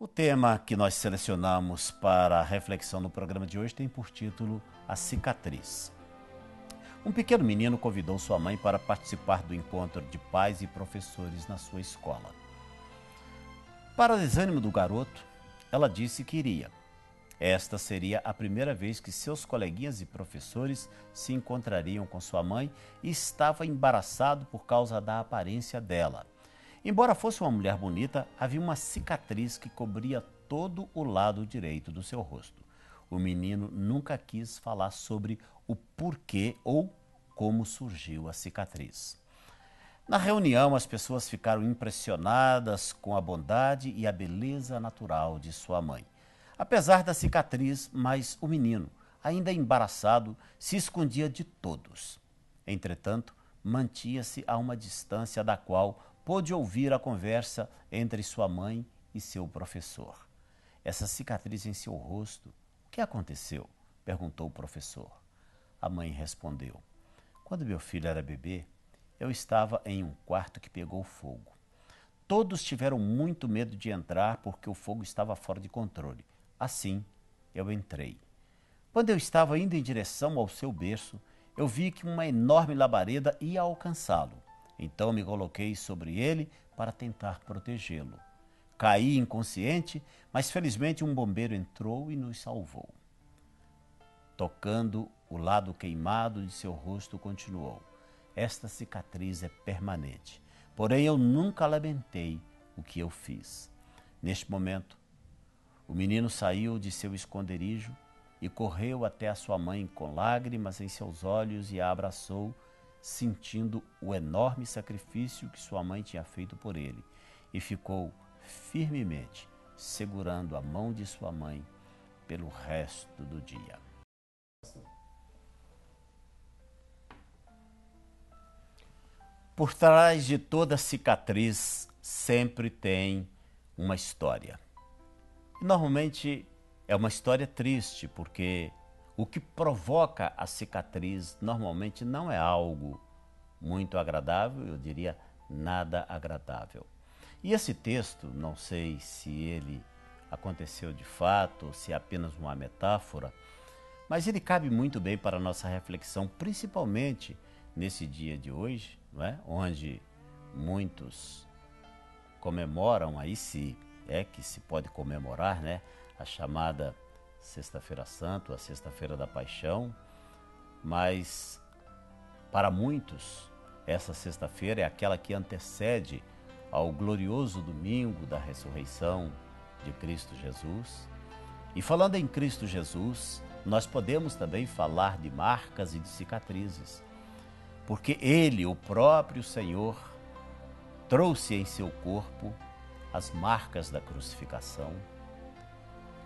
O tema que nós selecionamos para a reflexão no programa de hoje tem por título A Cicatriz. Um pequeno menino convidou sua mãe para participar do encontro de pais e professores na sua escola. Para desânimo do garoto, ela disse que iria. Esta seria a primeira vez que seus coleguinhas e professores se encontrariam com sua mãe e estava embaraçado por causa da aparência dela. Embora fosse uma mulher bonita, havia uma cicatriz que cobria todo o lado direito do seu rosto. O menino nunca quis falar sobre o porquê ou como surgiu a cicatriz. Na reunião, as pessoas ficaram impressionadas com a bondade e a beleza natural de sua mãe. Apesar da cicatriz, mas o menino, ainda embaraçado, se escondia de todos. Entretanto, mantinha-se a uma distância da qual pôde ouvir a conversa entre sua mãe e seu professor. Essa cicatriz em seu rosto, o que aconteceu? Perguntou o professor. A mãe respondeu: quando meu filho era bebê, eu estava em um quarto que pegou fogo. Todos tiveram muito medo de entrar porque o fogo estava fora de controle. Assim, eu entrei. Quando eu estava indo em direção ao seu berço, eu vi que uma enorme labareda ia alcançá-lo. Então me coloquei sobre ele para tentar protegê-lo. Caí inconsciente, mas felizmente um bombeiro entrou e nos salvou. Tocando o lado queimado de seu rosto, continuou: esta cicatriz é permanente, porém eu nunca lamentei o que eu fiz. Neste momento, o menino saiu de seu esconderijo e correu até a sua mãe com lágrimas em seus olhos e a abraçou, sentindo o enorme sacrifício que sua mãe tinha feito por ele, e ficou firmemente segurando a mão de sua mãe pelo resto do dia. Por trás de toda cicatriz sempre tem uma história. E normalmente é uma história triste, porque o que provoca a cicatriz normalmente não é algo muito agradável, eu diria nada agradável. E esse texto, não sei se ele aconteceu de fato ou se é apenas uma metáfora, mas ele cabe muito bem para a nossa reflexão, principalmente nesse dia de hoje, não é? Onde muitos comemoram, aí se é que se pode comemorar, né? A chamada Sexta-feira Santa, a Sexta-feira da Paixão, mas para muitos essa sexta-feira é aquela que antecede ao glorioso domingo da ressurreição de Cristo Jesus. E falando em Cristo Jesus, nós podemos também falar de marcas e de cicatrizes, porque Ele, o próprio Senhor, trouxe em seu corpo as marcas da crucificação.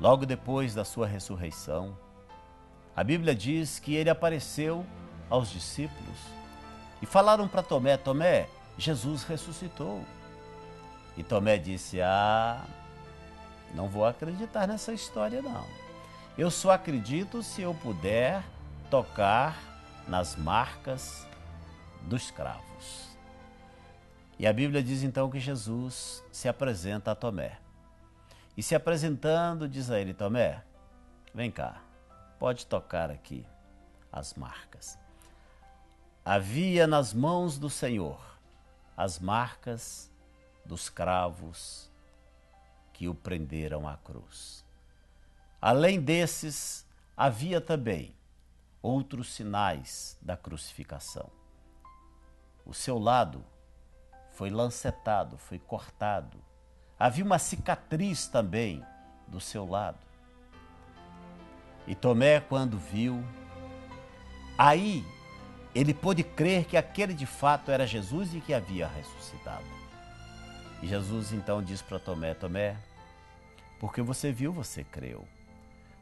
Logo depois da sua ressurreição, a Bíblia diz que ele apareceu aos discípulos e falaram para Tomé: Tomé, Jesus ressuscitou. E Tomé disse: não vou acreditar nessa história não. Eu só acredito se eu puder tocar nas marcas dos cravos. E a Bíblia diz então que Jesus se apresenta a Tomé. E se apresentando, diz a ele: Tomé, vem cá, pode tocar aqui as marcas. Havia nas mãos do Senhor as marcas dos cravos que o prenderam à cruz. Além desses, havia também outros sinais da crucificação. O seu lado foi lancetado, foi cortado. Havia uma cicatriz também do seu lado. E Tomé, quando viu, aí ele pôde crer que aquele de fato era Jesus e que havia ressuscitado. E Jesus então diz para Tomé: Tomé, porque você viu, você creu.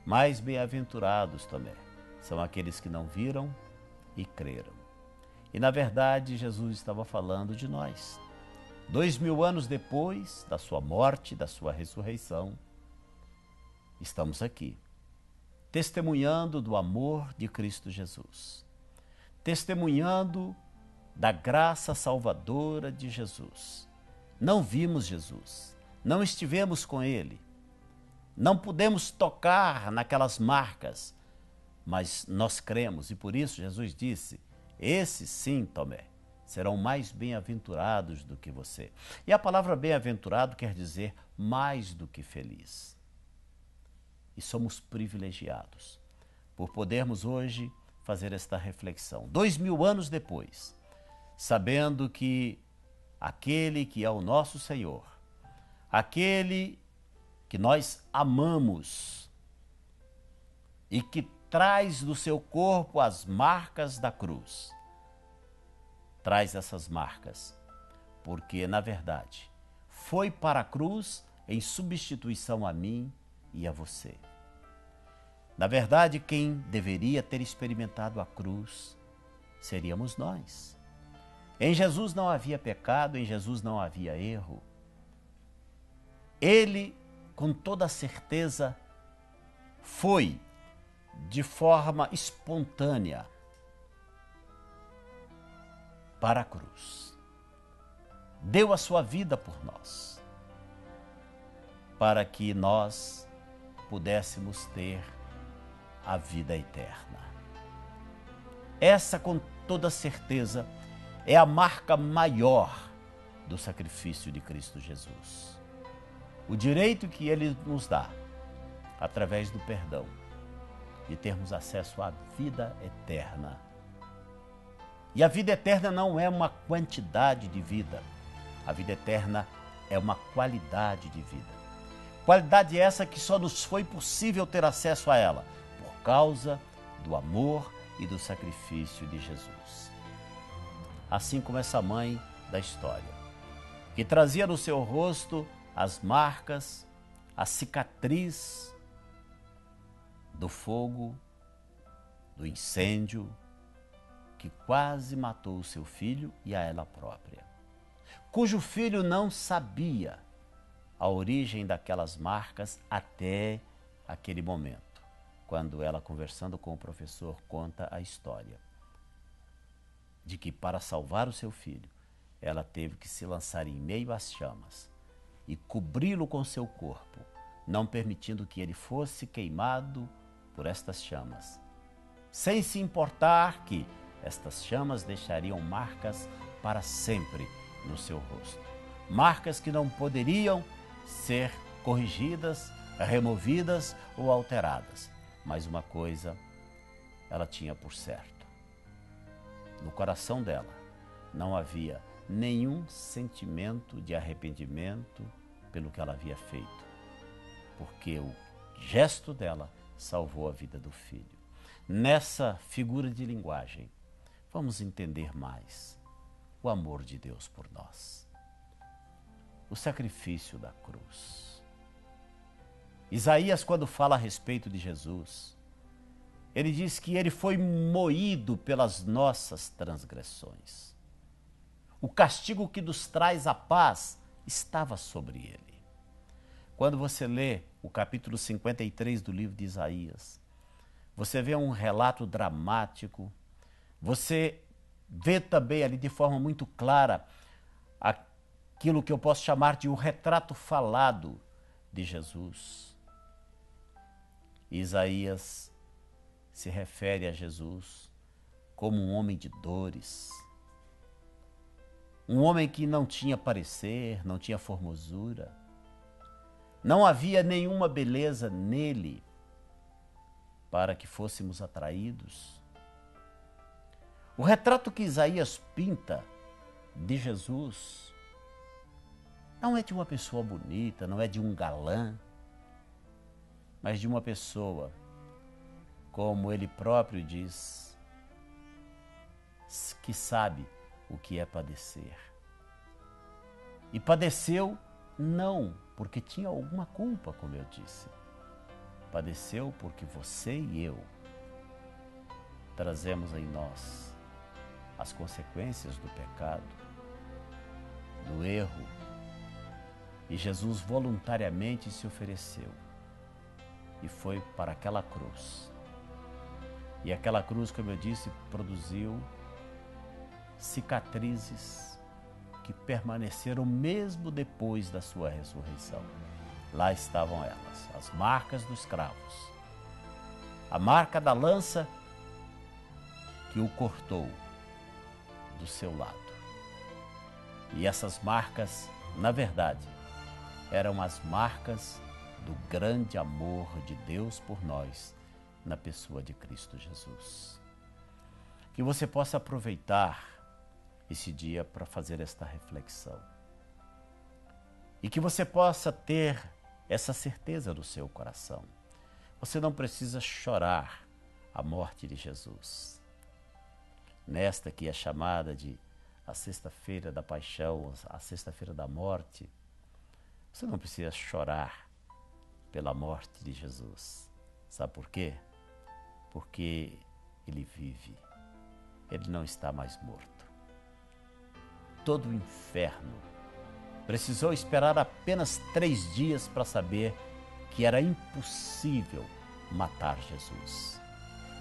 Mais bem-aventurados, Tomé, são aqueles que não viram e creram. E na verdade Jesus estava falando de nós. 2000 anos depois da sua morte, da sua ressurreição, estamos aqui, testemunhando do amor de Cristo Jesus, testemunhando da graça salvadora de Jesus. Não vimos Jesus, não estivemos com Ele, Não podemos tocar naquelas marcas, mas nós cremos e por isso Jesus disse: esses sim, Tomé, serão mais bem-aventurados do que você. E a palavra bem-aventurado quer dizer mais do que feliz. E somos privilegiados por podermos hoje fazer esta reflexão. 2000 anos depois, sabendo que aquele que é o nosso Senhor, aquele que nós amamos e que traz do seu corpo as marcas da cruz, traz essas marcas, porque, na verdade, foi para a cruz em substituição a mim e a você. Na verdade, quem deveria ter experimentado a cruz seríamos nós. Em Jesus não havia pecado, em Jesus não havia erro. Ele, com toda certeza, foi de forma espontânea para a cruz. Deu a sua vida por nós, para que nós pudéssemos ter a vida eterna. Essa, com toda certeza, é a marca maior do sacrifício de Cristo Jesus. O direito que Ele nos dá, através do perdão, de termos acesso à vida eterna. E a vida eterna não é uma quantidade de vida. A vida eterna é uma qualidade de vida. Qualidade essa que só nos foi possível ter acesso a ela por causa do amor e do sacrifício de Jesus. Assim como essa mãe da história, que trazia no seu rosto as marcas, a cicatriz do fogo, do incêndio, que quase matou o seu filho e a ela própria, cujo filho não sabia a origem daquelas marcas até aquele momento, quando ela, conversando com o professor, conta a história de que, para salvar o seu filho, ela teve que se lançar em meio às chamas e cobri-lo com seu corpo, não permitindo que ele fosse queimado por estas chamas, sem se importar que estas chamas deixariam marcas para sempre no seu rosto. Marcas que não poderiam ser corrigidas, removidas ou alteradas. Mas uma coisa ela tinha por certo: no coração dela não havia nenhum sentimento de arrependimento pelo que ela havia feito, porque o gesto dela salvou a vida do filho. Nessa figura de linguagem, vamos entender mais o amor de Deus por nós, o sacrifício da cruz. Isaías, quando fala a respeito de Jesus, ele diz que ele foi moído pelas nossas transgressões. O castigo que nos traz a paz estava sobre ele. Quando você lê o capítulo 53 do livro de Isaías, você vê um relato dramático, você vê também ali de forma muito clara aquilo que eu posso chamar de um retrato falado de Jesus. Isaías se refere a Jesus como um homem de dores, um homem que não tinha parecer, não tinha formosura, não havia nenhuma beleza nele para que fôssemos atraídos. O retrato que Isaías pinta de Jesus não é de uma pessoa bonita, não é de um galã, mas de uma pessoa, como ele próprio diz, que sabe o que é padecer. E padeceu não porque tinha alguma culpa, como eu disse. Padeceu porque você e eu trazemos em nós as consequências do pecado, do erro. E Jesus voluntariamente se ofereceu e foi para aquela cruz. E aquela cruz, como eu disse, produziu cicatrizes que permaneceram mesmo depois da sua ressurreição. lá estavam elas, as marcas dos cravos, a marca da lança que o cortou do seu lado. E essas marcas, na verdade, eram as marcas do grande amor de Deus por nós, na pessoa de Cristo Jesus. Que você possa aproveitar esse dia para fazer esta reflexão. E que você possa ter essa certeza no seu coração. Você não precisa chorar a morte de Jesus. Nesta que é chamada de a sexta-feira da paixão, a sexta-feira da morte, você não precisa chorar pela morte de Jesus. Sabe por quê? Porque ele vive. Ele não está mais morto. Todo o inferno precisou esperar apenas 3 dias para saber que era impossível matar Jesus.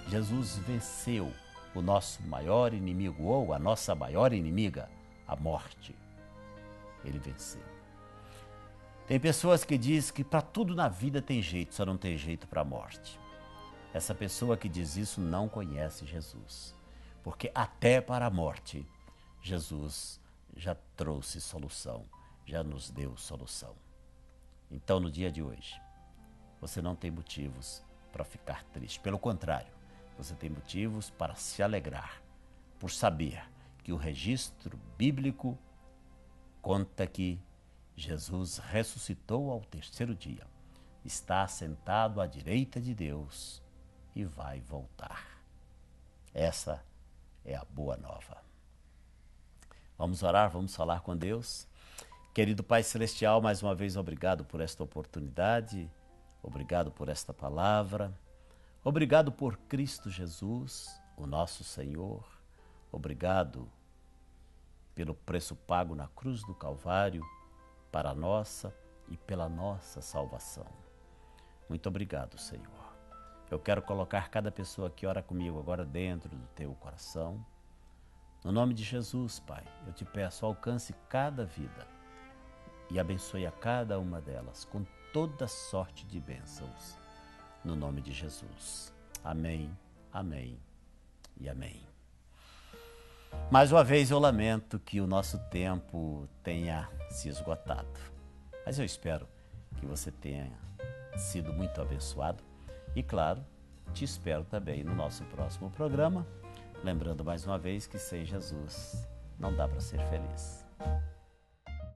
Jesus venceu o nosso maior inimigo, ou a nossa maior inimiga, a morte. Ele venceu. Tem pessoas que dizem que para tudo na vida tem jeito, só não tem jeito para a morte. Essa pessoa que diz isso não conhece Jesus, porque até para a morte, Jesus já trouxe solução, já nos deu solução. Então, no dia de hoje, você não tem motivos para ficar triste. Pelo contrário, você tem motivos para se alegrar, por saber que o registro bíblico conta que Jesus ressuscitou ao 3º dia, está assentado à direita de Deus e vai voltar. Essa é a boa nova. Vamos orar, vamos falar com Deus. Querido Pai Celestial, mais uma vez obrigado por esta oportunidade, obrigado por esta palavra, obrigado por Cristo Jesus, o nosso Senhor, obrigado pelo preço pago na cruz do Calvário para a nossa e pela nossa salvação. Muito obrigado, Senhor. Eu quero colocar cada pessoa que ora comigo agora dentro do teu coração. No nome de Jesus, Pai, eu te peço, alcance cada vida e abençoe a cada uma delas com toda sorte de bênçãos. No nome de Jesus. Amém, amém e amém. Mais uma vez eu lamento que o nosso tempo tenha se esgotado, mas eu espero que você tenha sido muito abençoado e, claro, te espero também no nosso próximo programa, lembrando mais uma vez que sem Jesus não dá para ser feliz.